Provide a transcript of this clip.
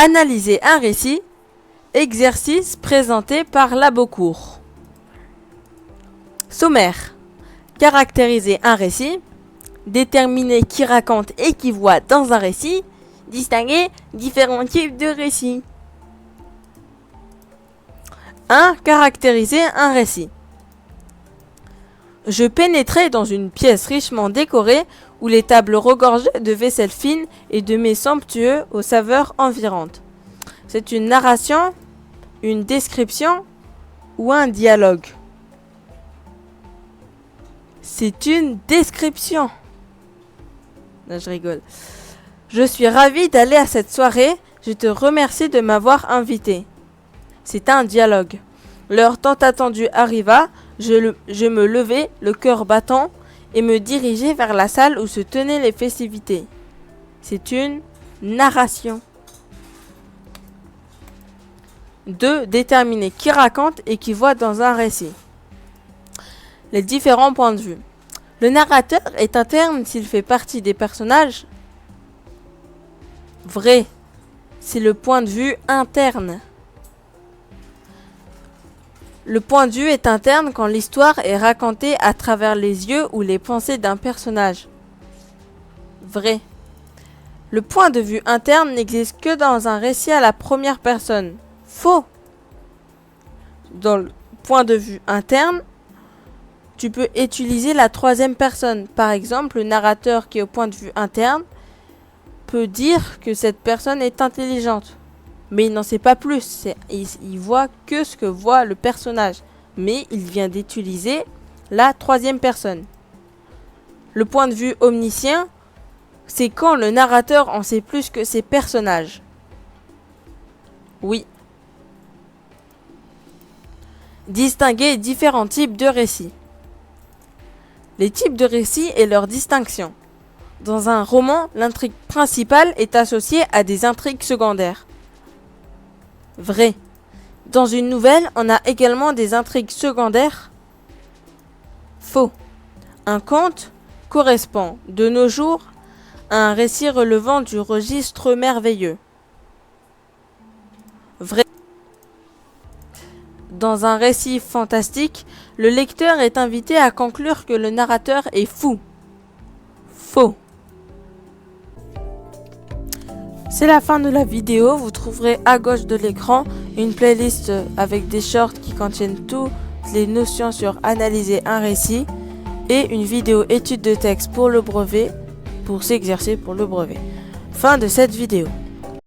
Analyser un récit. Exercice présenté par Labocourt. Sommaire. Caractériser un récit. Déterminer qui raconte et qui voit dans un récit. Distinguer différents types de récits. 1. Caractériser un récit. Je pénétrai dans une pièce richement décorée où les tables regorgeaient de vaisselle fine et de mets somptueux aux saveurs environnantes. C'est une narration, une description ou un dialogue? C'est une description. Non, je rigole. Je suis ravie d'aller à cette soirée. Je te remercie de m'avoir invité. C'est un dialogue. L'heure tant attendue arriva. Je me levai, le cœur battant, et me dirigeai vers la salle où se tenaient les festivités. C'est une narration. 2. Déterminer qui raconte et qui voit dans un récit. Les différents points de vue. Le narrateur est interne s'il fait partie des personnages. Vrai. C'est le point de vue interne. Le point de vue est interne quand l'histoire est racontée à travers les yeux ou les pensées d'un personnage. Vrai. Le point de vue interne n'existe que dans un récit à la première personne. Faux. Dans le point de vue interne, tu peux utiliser la troisième personne. Par exemple, le narrateur qui est au point de vue interne peut dire que cette personne est intelligente. Mais il n'en sait pas plus. Il voit que ce que voit le personnage. Mais il vient d'utiliser la troisième personne. Le point de vue omniscient, c'est quand le narrateur en sait plus que ses personnages. Oui. Distinguer différents types de récits. Les types de récits et leur distinction. Dans un roman, l'intrigue principale est associée à des intrigues secondaires. Vrai. Dans une nouvelle, on a également des intrigues secondaires. Faux. Un conte correspond, de nos jours, à un récit relevant du registre merveilleux. Vrai. Dans un récit fantastique, le lecteur est invité à conclure que le narrateur est fou. Faux. C'est la fin de la vidéo. Vous trouverez à gauche de l'écran une playlist avec des shorts qui contiennent toutes les notions sur analyser un récit et une vidéo étude de texte pour le brevet, pour s'exercer pour le brevet. Fin de cette vidéo.